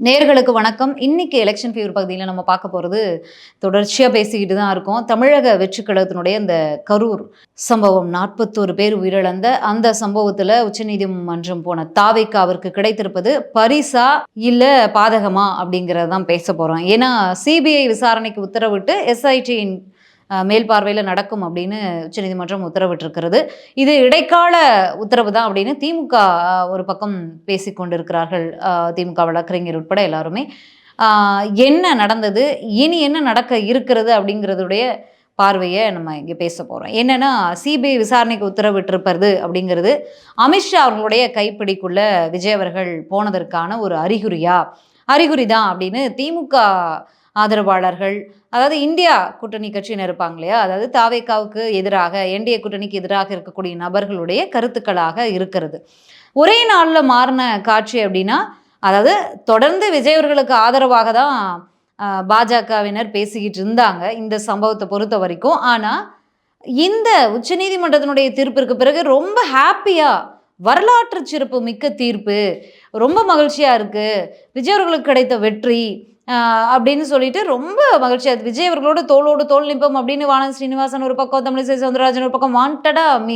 நேர்களுக்கு வணக்கம். இன்னைக்கு எலெக்ஷன் ஃபீவர் பகுதியில் நம்ம பார்க்க போகிறது தொடர்ச்சியாக பேசிக்கிட்டு தான் இருக்கோம். தமிழக வெற்றிக் கழகத்தினுடைய இந்த கரூர் சம்பவம் 41 பேர் உயிரிழந்த அந்த சம்பவத்தில் உச்சநீதிமன்றம் போன தாவேக்காவிற்கு கிடைத்திருப்பது பரிசா இல்லை பாதகமா அப்படிங்கிறது தான் பேச போகிறோம். ஏன்னா சிபிஐ விசாரணைக்கு உத்தரவிட்டு எஸ்ஐடியின் மேல்பார்வையில் நடக்கும் அப்படின்னு உச்சநீதிமன்றம் உத்தரவிட்டிருக்கிறது. இது இடைக்கால உத்தரவு தான் அப்படின்னு திமுக ஒரு பக்கம் பேசிக்கொண்டிருக்கிறார்கள். திமுக வழக்கறிஞர் உட்பட எல்லாருமே என்ன நடந்தது, இனி என்ன நடக்க இருக்கிறது அப்படிங்கிறதுடைய பார்வையை நம்ம இங்கே பேச போகிறோம். என்னென்னா சிபிஐ விசாரணைக்கு உத்தரவிட்டிருப்பது அப்படிங்கிறது அமித்ஷா அவர்களுடைய கைப்பிடிக்குள்ள விஜய் அவர்கள் போனதற்கான ஒரு அறிகுறி தான் அப்படின்னு திமுக ஆதரவாளர்கள், அதாவது இந்தியா கூட்டணி கட்சியினர் இருப்பாங்க இல்லையா, அதாவது தாவேக்காவுக்கு எதிராக என்டிஏ கூட்டணிக்கு எதிராக இருக்கக்கூடிய நபர்களுடைய கருத்துக்களாக இருக்கிறது. ஒரே நாளில் மாறின காட்சி அப்படின்னா, அதாவது தொடர்ந்து விஜய் அவர்களுக்கு ஆதரவாக தான் பாஜகவினர் பேசிக்கிட்டு இருந்தாங்க இந்த சம்பவத்தை பொறுத்த வரைக்கும். ஆனால் இந்த உச்சநீதிமன்றத்தினுடைய தீர்ப்பிற்கு பிறகு ரொம்ப ஹாப்பியாக, வரலாற்று சிறப்பு மிக்க தீர்ப்பு, ரொம்ப மகிழ்ச்சியாக இருக்குது, விஜய் அவர்களுக்கு கிடைத்த வெற்றி அப்படின்னு சொல்லிட்டு ரொம்ப மகிழ்ச்சியாக விஜய் அவர்களோட தோளோடு தோல் நிற்போம் அப்படின்னு வானதி ஸ்ரீனிவாசன் ஒரு பக்கம், தமிழிசை சவுந்தரராஜன் ஒரு பக்கம் வாண்டடாக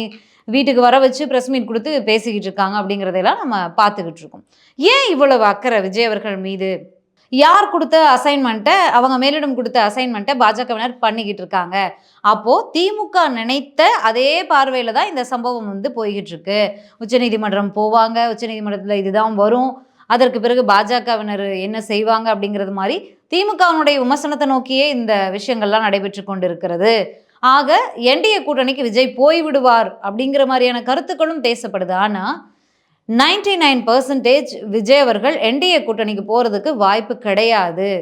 வீட்டுக்கு வர வச்சு ப்ரெஸ் மீட் கொடுத்து பேசிக்கிட்டு இருக்காங்க அப்படிங்கிறதெல்லாம் நம்ம பார்த்துக்கிட்டு இருக்கோம். ஏன் இவ்வளவு அக்கறை விஜய் அவர்கள் மீது? யார் கொடுத்த அசைன்மெண்ட்டை, அவங்க மேலிடம் கொடுத்த அசைன்மெண்ட்டை பாஜகவினர் பண்ணிக்கிட்டு இருக்காங்க. அப்போது திமுக நினைத்த அதே பார்வையில் தான் இந்த சம்பவம் போய்கிட்டு இருக்கு. உச்சநீதிமன்றம் போவாங்க, உச்சநீதிமன்றத்தில் இதுதான் வரும், அதற்கு பிறகு பாஜகவினர் என்ன செய்வாங்க அப்படிங்கிறது மாதிரி திமுகவினுடைய விமர்சனத்தை நோக்கியே இந்த விஷயங்கள்லாம் நடைபெற்று கொண்டு இருக்கிறது. ஆக என்டிஏ கூட்டணிக்கு விஜய் போய்விடுவார் அப்படிங்கிற மாதிரியான கருத்துக்களும் பேசப்படுது. ஆனால் 99% விஜய் அவர்கள் என்டிஏ கூட்டணிக்கு போகிறதுக்கு வாய்ப்பு கிடையாது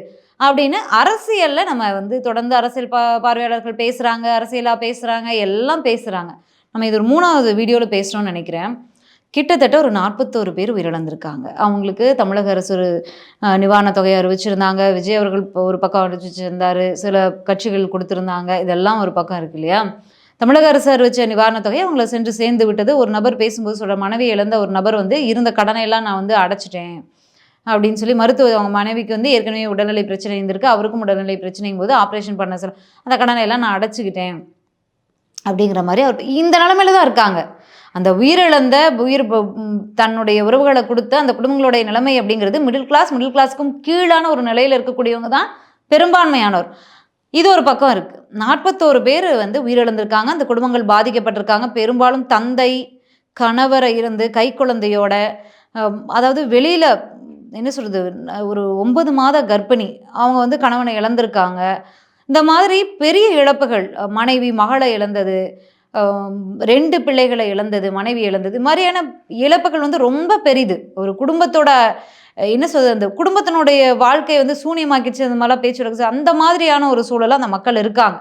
அப்படின்னு அரசியலில் நம்ம தொடர்ந்து அரசியல் பார்வையாளர்கள் பேசுகிறாங்க, அரசியலாக பேசுகிறாங்க, எல்லாம் பேசுகிறாங்க. நம்ம இது ஒரு 3வது வீடியோவில் பேசுகிறோம்னு நினைக்கிறேன். கிட்டத்தட்ட ஒரு 41 பேர் உயிரிழந்திருக்காங்க. அவங்களுக்கு தமிழக அரசு ஒரு நிவாரணத் தொகையை அறிவிச்சிருந்தாங்க. விஜய் அவர்கள் ஒரு பக்கம் அறிவிச்சிருந்தாரு, சில கட்சிகள் கொடுத்துருந்தாங்க. இதெல்லாம் ஒரு பக்கம் இருக்கு இல்லையா. தமிழக அரசு அறிவிச்ச நிவாரணத் தொகை அவங்கள சென்று சேர்ந்து விட்டது. ஒரு நபர் பேசும்போது சொல்கிற, மனைவி இழந்த ஒரு நபர் இருந்த கடனை எல்லாம் நான் அடைச்சிட்டேன் அப்படின்னு சொல்லி அவங்க மனைவிக்கு ஏற்கனவே உடல்நிலை பிரச்சனை இருந்திருக்கு, அவருக்கும் உடல்நிலை பிரச்சனையும் போது ஆப்ரேஷன் பண்ண சொல்ல அந்த கடனை எல்லாம் நான் அடைச்சிக்கிட்டேன் அப்படிங்கிற மாதிரி அவர் இந்த நிலைமையில தான் இருக்காங்க. அந்த உயிரிழந்த தன்னுடைய உறவுகளை கொடுத்த அந்த குடும்பங்களுடைய நிலைமை அப்படிங்கிறது மிடில் கிளாஸ்க்கும் கீழான ஒரு நிலையில் இருக்கக்கூடியவங்க தான் பெரும்பான்மையானோர். இது ஒரு பக்கம் இருக்குது. 41 பேர் உயிரிழந்திருக்காங்க, அந்த குடும்பங்கள் பாதிக்கப்பட்டிருக்காங்க. பெரும்பாலும் தந்தை, கணவரை இருந்து கை குழந்தையோட, அதாவது வெளியில் என்ன சொல்கிறது, ஒரு 9 மாத கர்ப்பிணி அவங்க கணவனை இழந்திருக்காங்க. இந்த மாதிரி பெரிய இழப்புகள், மனைவி மகளை இழந்தது, 2 பிள்ளைகளை இழந்தது, மனைவி இழந்தது, இது மாதிரியான இழப்புகள் ரொம்ப பெரிது. ஒரு குடும்பத்தோட என்ன சொல்றது, அந்த குடும்பத்தினுடைய வாழ்க்கையை சூனியமாக்கிடுச்சு, அந்த மாதிரிலாம் பேச்சு நடக்குது. அந்த மாதிரியான ஒரு சூழலாக அந்த மக்கள் இருக்காங்க.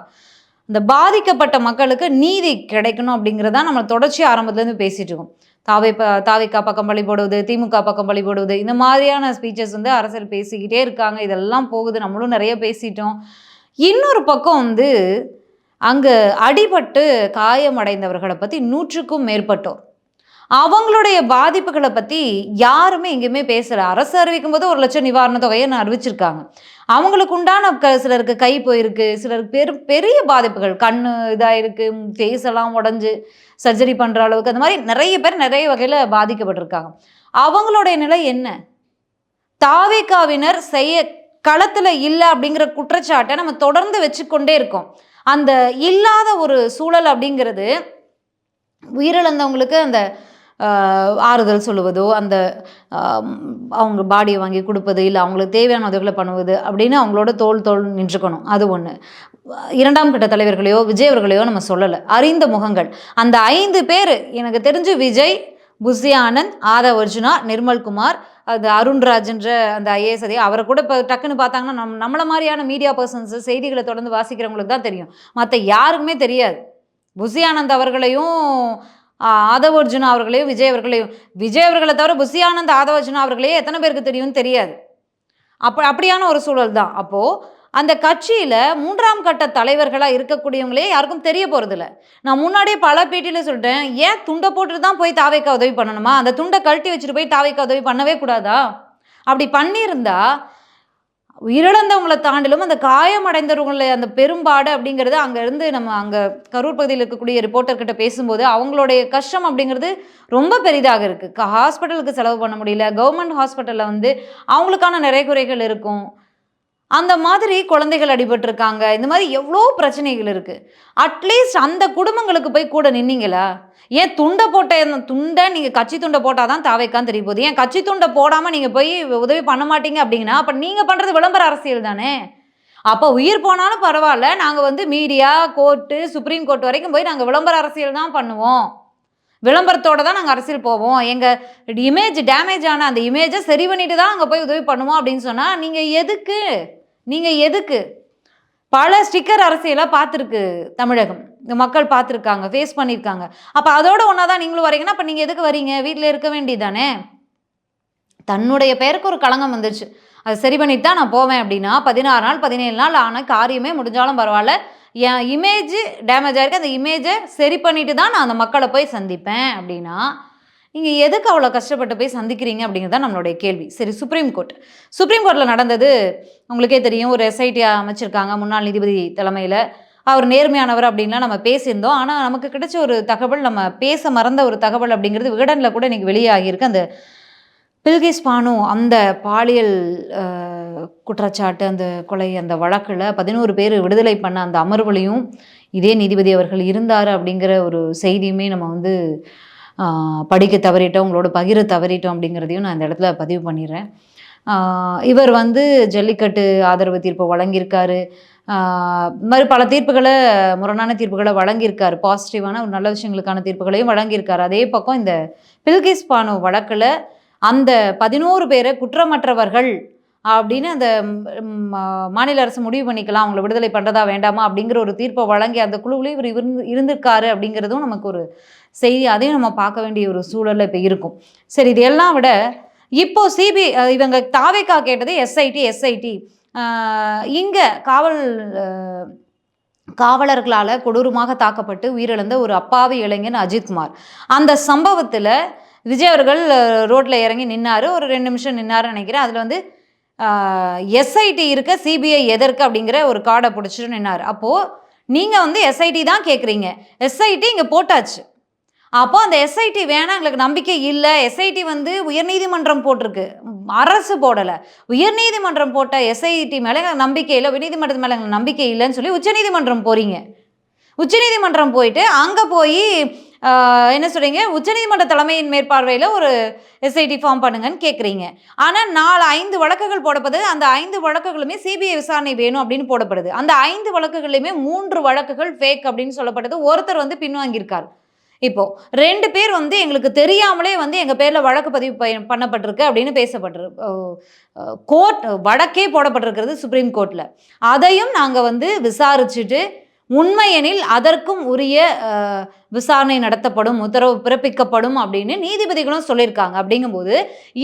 இந்த பாதிக்கப்பட்ட மக்களுக்கு நீதி கிடைக்கணும் அப்படிங்கிறதா நம்ம தொடர்ச்சியாக ஆரம்பத்துலேருந்து பேசிகிட்டு இருக்கோம். தாவேக்கா பக்கம் பழி போடுவது, திமுக பக்கம் பழி போடுவது, இந்த மாதிரியான ஸ்பீச்சஸ் அரசியல் பேசிக்கிட்டே இருக்காங்க. இதெல்லாம் போகுது, நம்மளும் நிறைய பேசிட்டோம். இன்னொரு பக்கம் அங்கே அடிபட்டு காயமடைந்தவர்களை பற்றி 100க்கும் மேற்பட்டோர், அவங்களுடைய பாதிப்புகளை பற்றி யாருமே எங்கேயுமே பேசலை. அரசு அறிவிக்கும் போது 1 லட்சம் நிவாரண தொகையை அறிவிச்சிருக்காங்க. அவங்களுக்கு உண்டான சிலருக்கு கை போயிருக்கு, சிலருக்கு பெரிய பாதிப்புகள், கண்ணு இதாகிருக்கு, ஃபேஸ் எல்லாம் உடஞ்சி சர்ஜரி பண்ணுற அளவுக்கு, அந்த மாதிரி நிறைய பேர் நிறைய வகையில் பாதிக்கப்பட்டிருக்காங்க. அவங்களுடைய நிலை என்ன? தாவேக்காவினர் களத்தில் இல்லை அப்படிங்கிற குற்றச்சாட்டை நம்ம தொடர்ந்து வச்சுக்கொண்டே இருக்கோம். அந்த இல்லாத ஒரு சூழல் அப்படிங்கிறது உயிரிழந்தவங்களுக்கு அந்த ஆறுதல் சொல்லுவதோ, அந்த அவங்க பாடியை வாங்கி கொடுப்பது, இல்லை அவங்களுக்கு தேவையான உதவிகளை பண்ணுவது அப்படின்னு அவங்களோட தோள் நின்றுக்கணும். அது ஒன்று. 2ஆம் கட்ட தலைவர்களையோ விஜய் அவர்களையோ நம்ம சொல்லலை, அறிந்த முகங்கள். அந்த 5 பேர் எனக்கு தெரிஞ்சு விஜய், புஷி ஆனந்த், ஆதவ் அர்ஜுனா, நிர்மல்குமார், அது அருண்ராஜ்ன்ற அந்த ஐஏஎஸ் அவரை கூட இப்போ டக்குன்னு பார்த்தாங்கன்னா நம்மளை மாதிரியான மீடியா பர்சன்ஸ், செய்திகளை தொடர்ந்து வாசிக்கிறவங்களுக்கு தான் தெரியும். மற்ற யாருக்குமே தெரியாது. புஷி ஆனந்த் அவர்களையும் ஆதவ் அர்ஜுனா அவர்களையும் விஜய் அவர்களை தவிர புஷி ஆனந்த், ஆதவ் அர்ஜுனா அவர்களையும் எத்தனை பேருக்கு தெரியும்னு தெரியாது. அப்படியான ஒரு சூழல் தான். அப்போது அந்த கட்சியில் 3ஆம் கட்ட தலைவர்களாக இருக்கக்கூடியவங்களே யாருக்கும் தெரிய போகிறதில்ல. நான் முன்னாடியே பல பேட்டியில் சொல்லிட்டேன், ஏன் துண்டை போட்டுட்டு தான் போய் தாவேக்கா உதவி பண்ணணுமா? அந்த துண்டை கழட்டி வச்சுட்டு போய் தாவேக்கா உதவி பண்ணவே கூடாதா? அப்படி பண்ணியிருந்தா உயிரிழந்தவங்களை தாண்டிலும் அந்த காயமடைந்தவங்களை அந்த பெரும்பாடு அப்படிங்கிறது அங்கேருந்து நம்ம அங்கே கரூர் பகுதியில் இருக்கக்கூடிய ரிப்போர்ட்டர்கிட்ட பேசும்போது அவங்களுடைய கஷ்டம் அப்படிங்கிறது ரொம்ப பெரிதாக இருக்குது. ஹாஸ்பிட்டலுக்கு செலவு பண்ண முடியல. கவர்மெண்ட் ஹாஸ்பிட்டலில் வந்து அவங்களுக்கான நிறைய குறைகள் இருக்கும். அந்த மாதிரி குழந்தைகள் அடிபட்டிருக்காங்க. இந்த மாதிரி எவ்வளோ பிரச்சனைகள் இருக்குது. அட்லீஸ்ட் அந்த குடும்பங்களுக்கு போய் கூட நின்னீங்களா? ஏன் துண்டை நீங்கள் கட்சி துண்டை போட்டால் தான் தாவேக்கான்னு தெரிய போகுது. ஏன் கட்சி துண்டை போடாமல் நீங்கள் போய் உதவி பண்ண மாட்டீங்க அப்படின்னா அப்போ நீங்கள் பண்ணுறது விளம்பர அரசியல் தானே. அப்போ உயிர் போனாலும் பரவாயில்ல, நாங்கள் வந்து மீடியா, கோர்ட்டு, சுப்ரீம் கோர்ட் வரைக்கும் போய் நாங்கள் விளம்பர அரசியல் தான் பண்ணுவோம், விளம்பரத்தோடு தான் நாங்கள் அரசியல் போவோம், எங்கள் இமேஜ் டேமேஜ் ஆன அந்த இமேஜை சரி பண்ணிட்டு தான் அங்கே போய் உதவி பண்ணுவோம் அப்படின்னு சொன்னால் நீங்கள் எதுக்கு? பல ஸ்டிக்கர் அரசியலாக பார்த்துருக்கு தமிழகம். மக்கள் பார்த்துருக்காங்க, ஃபேஸ் பண்ணியிருக்காங்க. அப்போ அதோட ஒன்றா தான் நீங்களும் வரீங்கன்னா அப்போ நீங்கள் எதுக்கு வரீங்க? வீட்டில் இருக்க வேண்டியதானே. தன்னுடைய பெயருக்கு ஒரு களங்கம் வந்துருச்சு, அதை சரி பண்ணிட்டு தான் நான் போவேன் அப்படின்னா 16 நாள் 17 நாள் ஆன காரியமே முடிஞ்சாலும் பரவாயில்ல, என் இமேஜ் டேமேஜ் ஆகிருக்கு, அந்த இமேஜை சரி பண்ணிட்டு தான் நான் அந்த மக்களை போய் சந்திப்பேன் அப்படின்னா நீங்கள் எதுக்கு அவ்வளோ கஷ்டப்பட்டு போய் சந்திக்கிறீங்க அப்படிங்கிறது தான் நம்மளுடைய கேள்வி. சரி, சுப்ரீம் கோர்ட்டில் நடந்தது உங்களுக்கே தெரியும். ஒரு எஸ்ஐடி அமைச்சிருக்காங்க முன்னாள் நீதிபதி தலைமையில். அவர் நேர்மையானவர் அப்படின்லாம் நம்ம பேசியிருந்தோம். ஆனால் நமக்கு கிடைச்ச ஒரு தகவல், நம்ம பேச மறந்த ஒரு தகவல் அப்படிங்கிறது விகடனில் கூட இன்றைக்கி வெளியாகியிருக்கு. அந்த பில்கிஸ் பானு அந்த பாலியல் குற்றச்சாட்டு, அந்த கொலை, அந்த வழக்கில் 11 பேர் விடுதலை பண்ண அந்த அமர்வுலையும் இதே நீதிபதி அவர்கள் இருந்தார் அப்படிங்கிற ஒரு செய்தியுமே நம்ம வந்து படிக்க தவறிட்டோம், உங்களோட பகிர தவறிட்டோம் அப்படிங்கிறதையும் நான் இந்த இடத்துல பதிவு பண்ணிடுறேன். இவர் வந்து ஜல்லிக்கட்டு ஆதரவு தீர்ப்பை வழங்கியிருக்காரு, மாதிரி பல தீர்ப்புகளை, முரணான தீர்ப்புகளை வழங்கியிருக்காரு, பாசிட்டிவான ஒரு நல்ல விஷயங்களுக்கான தீர்ப்புகளையும் வழங்கியிருக்காரு. அதே பக்கம் இந்த பில்கிஸ் பானு வழக்கில் அந்த 11 பேரை குற்றமற்றவர்கள் அப்படின்னு அந்த மாநில அரசு முடிவு பண்ணிக்கலாம், அவங்களை விடுதலை பண்ணுறதா வேண்டாமா அப்படிங்கிற ஒரு தீர்ப்பை வழங்கி அந்த குழுவிலையும் இவர் இருந்திருக்காரு அப்படிங்கிறதும் நமக்கு ஒரு செய்தி. அதையும் நம்ம பார்க்க வேண்டிய ஒரு சூழலில் இப்போ இருக்கும். சரி, இது எல்லாம் விட இப்போ இவங்க தாவேக்கா கேட்டது எஸ்ஐடி இங்கே காவலர்களால் கொடூரமாக தாக்கப்பட்டு உயிரிழந்த ஒரு அப்பாவி இளைஞன் அஜித்குமார். அந்த சம்பவத்தில் விஜய் அவர்கள் ரோட்டில் இறங்கி நின்னார், ஒரு 2 நிமிஷம் நின்னாருன்னு நினைக்கிறேன். அதில் வந்து எஸ்ஐடி இருக்க சிபிஐ எதற்கு அப்படிங்கிற ஒரு கார்டை பிடிச்சிட்டு நின்னார். அப்போது நீங்கள் வந்து எஸ்ஐடி தான் கேட்குறீங்க, எஸ்ஐடி இங்கே போட்டாச்சு, அப்போ அந்த எஸ்ஐடி வேணாம், எங்களுக்கு நம்பிக்கை இல்லை. எஸ்ஐடி வந்து உயர்நீதிமன்றம் போட்டிருக்கு, அரசு போடலை. உயர்நீதிமன்றம் போட்ட எஸ்ஐடி மேலே எங்களுக்கு நம்பிக்கை இல்லை, உயர்நீதிமன்றத்து மேலே எங்களுக்கு நம்பிக்கை இல்லைன்னு சொல்லி உச்சநீதிமன்றம் போகிறீங்க. உச்சநீதிமன்றம் போயிட்டு அங்கே போய் என்ன சொல்கிறீங்க, உச்சநீதிமன்ற தலைமையின் மேற்பார்வையில் ஒரு எஸ்ஐடி ஃபார்ம் பண்ணுங்கன்னு கேட்குறீங்க. ஆனால் 5 வழக்குகள் போடப்படுது, அந்த 5 வழக்குகளுமே சிபிஐ விசாரணை வேணும் அப்படின்னு போடப்படுது. அந்த 5 வழக்குகள்லையுமே 3 வழக்குகள் ஃபேக் அப்படின்னு சொல்லப்பட்டது. ஒருத்தர் வந்து பின்வாங்கியிருக்கார். இப்போது 2 பேர் வந்து எங்களுக்கு தெரியாமலே வந்து எங்கள் பேரில் வழக்கு பதிவு பண்ணப்பட்டிருக்கு அப்படின்னு கோர்ட் வழக்கே போடப்பட்டிருக்கிறது சுப்ரீம் கோர்ட்டில். அதையும் நாங்கள் வந்து விசாரிச்சுட்டு உண்மையெனில் அதற்கும் உரிய விசாரணை நடத்தப்படும், உத்தரவு பிறப்பிக்கப்படும் அப்படின்னு நீதிபதிகளும் சொல்லியிருக்காங்க. அப்படிங்கும்போது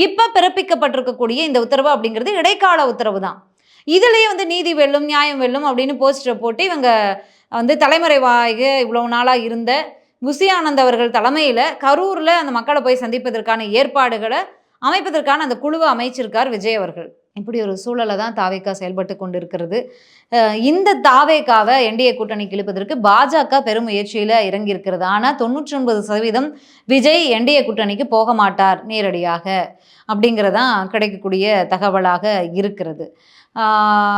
இப்போ பிறப்பிக்கப்பட்டிருக்கக்கூடிய இந்த உத்தரவு அப்படிங்கிறது இடைக்கால உத்தரவு தான். இதுலேயே வந்து நீதி வெல்லும், நியாயம் வெல்லும் அப்படின்னு போஸ்டரை போட்டு இவங்க வந்து தலைமறைவாக இவ்வளோ நாளாக இருந்த புசி ஆனந்த் அவர்கள் தலைமையில் கரூரில் அந்த மக்களை போய் சந்திப்பதற்கான ஏற்பாடுகளை அமைப்பதற்கான அந்த குழுவை அமைச்சிருக்கார் விஜய் அவர்கள். இப்படி ஒரு சூழலை தான் தாவேக்கா செயல்பட்டு கொண்டு இருக்கிறது. இந்த தாவேக்காவை என்டிஏ கூட்டணிக்கு இழுப்பதற்கு பாஜக பெரும் முயற்சியில் இறங்கியிருக்கிறது. ஆனால் 99% விஜய் என்டிஏ கூட்டணிக்கு போக மாட்டார் நேரடியாக அப்படிங்கிறதான் கிடைக்கக்கூடிய தகவலாக இருக்கிறது.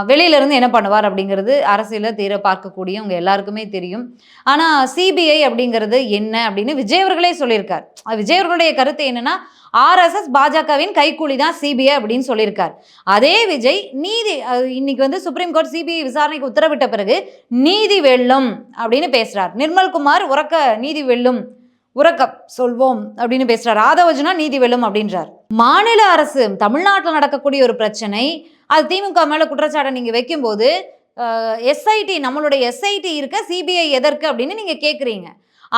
வெளியிலேருந்து என்ன பண்ணுவார் அப்படிங்கிறது அரசியலில் தீர பார்க்கக்கூடிய உங்கள் எல்லாருக்குமே தெரியும். ஆனால் சிபிஐ அப்படிங்கிறது என்ன அப்படின்னு விஜய் அவர்களே சொல்லியிருக்கார். விஜய் அவர்களுடைய கருத்து என்னென்னா, ஆர்எஸ்எஸ் பாஜகவின் கைக்கூலி தான் சிபிஐ அப்படின்னு சொல்லியிருக்கார். அதே விஜய் இன்னைக்கு வந்து சுப்ரீம் கோர்ட் சிபிஐ விசாரணைக்கு உத்தரவிட்ட பிறகு நீதி வெல்லும் அப்படின்னு பேசுகிறார். நிர்மல்குமார் உறக்க நீதி வெல்லும், உறக்க சொல்வோம் அப்படின்னு பேசுகிறார். ஆதவஜனா நீதி வெல்லும் அப்படின்றார். மாநில அரசு தமிழ்நாட்டில் நடக்கக்கூடிய ஒரு பிரச்சனை, அது திமுக மேலே குற்றச்சாட்டை நீங்கள் வைக்கும்போது எஸ்ஐடி, நம்மளுடைய எஸ்ஐடி இருக்க சிபிஐ எதற்கு அப்படின்னு நீங்கள் கேட்குறீங்க.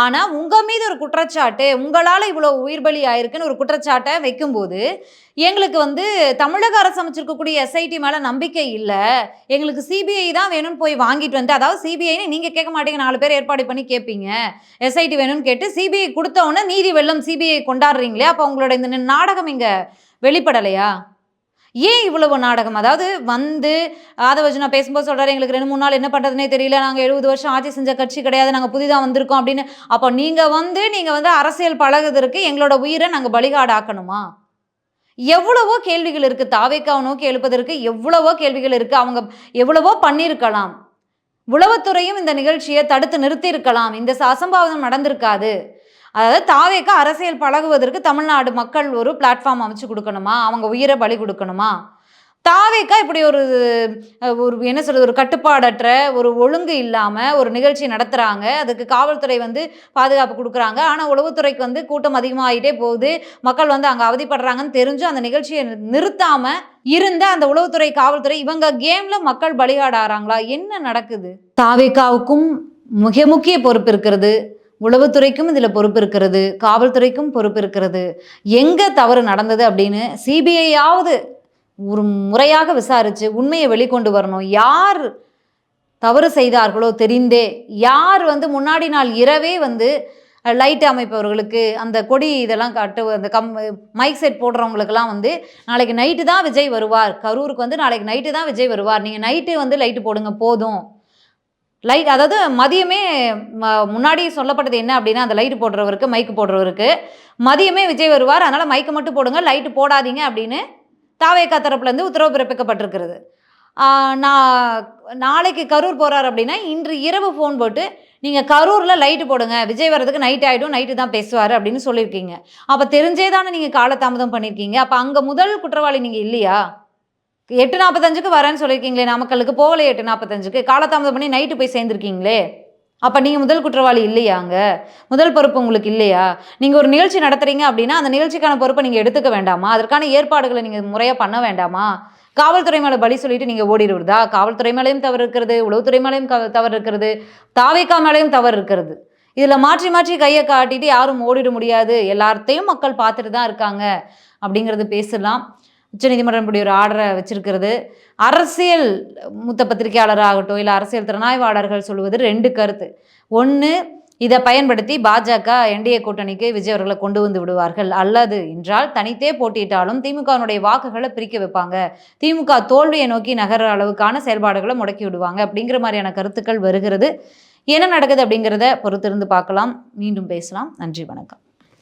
ஆனால் உங்கள் மீது ஒரு குற்றச்சாட்டு, உங்களால் இவ்வளோ உயிர் பலி ஆயிருக்குன்னு ஒரு குற்றச்சாட்டை வைக்கும்போது எங்களுக்கு வந்து தமிழக அரசு அமைச்சிருக்கக்கூடிய எஸ்ஐடி மேலே நம்பிக்கை இல்லை, எங்களுக்கு சிபிஐ தான் வேணும்னு போய் வாங்கிட்டு வந்து, அதாவது சிபிஐன்னு நீங்கள் கேட்க மாட்டீங்க, 4 பேர் ஏற்பாடு பண்ணி கேட்பீங்க, எஸ்ஐடி வேணும்னு கேட்டு சிபிஐ கொடுத்தவொன்னே நீதி வெல்லும் சிபிஐ கொண்டாடுறீங்களே, அப்போ உங்களோட இந்த நாடகம் இங்கே வெளிப்படலையா? ஏன் இவ்வளவு நாடகம்? அதாவது வந்து ஆதவ நான் பேசும்போது சொல்றாரு, எங்களுக்கு 2, 3 நாள் என்ன பண்றதுன்னே தெரியல. நாங்க 70 வருஷம் ஆட்சி செஞ்ச கட்சி கிடையாது. நாங்க புதிதா வந்திருக்கோம் அப்படின்னு. அப்ப நீங்க வந்து அரசியல் பழகுவதற்கு எங்களோட உயிர நாங்க பலிகாடு ஆக்கணுமா? எவ்வளவோ கேள்விகள் இருக்கு. தாவேக்காவ நோக்கி எழுப்பதற்கு எவ்வளவோ கேள்விகள் இருக்கு. அவங்க எவ்வளவோ பண்ணியிருக்கலாம். உளவுத்துறையும் இந்த நிகழ்ச்சிய தடுத்து நிறுத்தியிருக்கலாம். இந்த அசம்பாவிதம் நடந்திருக்காது. அதாவது தாவேக்கா அரசியல் பழகுவதற்கு தமிழ்நாடு மக்கள் ஒரு பிளாட்ஃபார்ம் அமைச்சு குடுக்கணுமா? அவங்க உயிர பலி குடுக்கணுமா? தாவேக்கா இப்படி ஒரு ஒரு என்ன சொல்றது? ஒரு கட்டுப்பாடற்ற, ஒரு ஒழுங்கு இல்லாம ஒரு நிகழ்ச்சி நடத்துறாங்க. அதுக்கு காவல்துறை வந்து பாதுகாப்பு குடுக்குறாங்க. ஆனா, உளவுத்துறைக்கு வந்து கூட்டம் அதிகமாயிட்டே போகுது. மக்கள் வந்து அங்க அவதிப்படுறாங்கன்னு தெரிஞ்சும் அந்த நிகழ்ச்சிய நிறுத்தாம இருந்த அந்த உளவுத்துறை, காவல்துறை இவங்க கேம்ல மக்கள் பலிகாடு ஆறாங்களா? என்ன நடக்குது? தாவேக்காவுக்கும் மிக முக்கிய பொறுப்பு இருக்கிறது. உளவுத்துறைக்கும் இதில பொறுப்பு இருக்கிறது. காவல்துறைக்கும் பொறுப்பு இருக்கிறது. எங்க தவறு நடந்தது அப்படின்னு சிபிஐயாவது ஒரு முறையாக விசாரிச்சு உண்மைய வெளிக்கொண்டு வரணும். யார் தவறு செய்தார்களோ தெரிந்தே, யார் வந்து முன்னாடி நாள் இரவே வந்து லைட் அமைப்பவர்களுக்கு, அந்த கொடி இதெல்லாம் அந்த மைக் செட் போடுறவங்களுக்கெல்லாம் வந்து, நாளைக்கு நைட்டு தான் விஜய் வருவார். கரூருக்கு வந்து நாளைக்கு நைட்டு தான் விஜய் வருவார். நீங்க நைட்டு வந்து லைட் போடுங்க போதும். லைட் அதாவது மதியமே முன்னாடி சொல்லப்பட்டது என்ன அப்படின்னா, அந்த லைட் போடுறவருக்கு, மைக் போடுறவருக்கு, மதியமே விஜய் வருவார். அதனால மைக்க மட்டும் போடுங்க. லைட் போடாதீங்க அப்படின்னு தாவேக்கா தரப்புலேருந்து உத்தரவு பிறப்பிக்கப்பட்டிருக்கிறது. நான் நாளைக்கு கரூர் போறார் அப்படின்னா, இன்று இரவு ஃபோன் போட்டு, நீங்க கரூர்ல லைட் போடுங்க. விஜய் வர்றதுக்கு நைட் ஆயிடும். நைட்டு தான் பேசுவாரு அப்படின்னு சொல்லியிருக்கீங்க. அப்ப தெரிஞ்சே தானே நீங்க காலதாமதம் பண்ணியிருக்கீங்க. அப்ப அங்க முதல் குற்றவாளி நீங்க இல்லையா? 8:45க்கு வரேன்னு சொல்லியிருக்கீங்களே நாமக்கலுக்கு, போகலையே 8:45க்கு. காலதாமதம் பண்ணி நைட்டு போய் சேர்ந்துருக்கீங்களே. அப்ப நீங்க முதல் குற்றவாளி இல்லையாங்க? முதல் பொறுப்பு உங்களுக்கு இல்லையா? நீங்க ஒரு நிகழ்ச்சி நடத்துறீங்க அப்படின்னா, அந்த நிகழ்ச்சிக்கான பொறுப்ப நீங்க எடுத்துக்க வேண்டாமா? அதற்கான ஏற்பாடுகள நீங்க முறையா பண்ண வேண்டாமா? காவல்துறை மேல பழி சொல்லிட்டு நீங்க ஓடிருவதா? காவல்துறை மேலயும் தவறு இருக்கிறது, உளவுத்துறை மேலயும் தவறு இருக்கிறது, தாவேக்கா மேலயும் தவறு இருக்கிறது. இதுல மாற்றி மாற்றி கைய காட்டிட்டு யாரும் ஓடிட முடியாது. எல்லாத்தையும் மக்கள் பார்த்துட்டு தான் இருக்காங்க அப்படிங்கிறது பேசலாம். உச்சநீதிமன்றம் இப்படி ஒரு ஆர்டரை வச்சிருக்கிறது. அரசியல் மூத்த பத்திரிகையாளராகட்டும், இல்லை அரசியல் திறனாய்வாளர்கள் சொல்வது 2 கருத்து. ஒன்று, இதை பயன்படுத்தி பாஜக என்டிஏ கூட்டணிக்கு விஜய் அவர்களை கொண்டு வந்து விடுவார்கள். அல்லது என்றால் தனித்தே போட்டியிட்டாலும் திமுகவினுடைய வாக்குகளை பிரிக்க வைப்பாங்க. திமுக தோல்வியை நோக்கி நகர அளவுக்கான செயல்பாடுகளை முடக்கி விடுவாங்க அப்படிங்கிற மாதிரியான கருத்துக்கள் வருகிறது. என்ன நடக்குது அப்படிங்கிறத பொறுத்திருந்து பார்க்கலாம். மீண்டும் பேசலாம். நன்றி, வணக்கம்.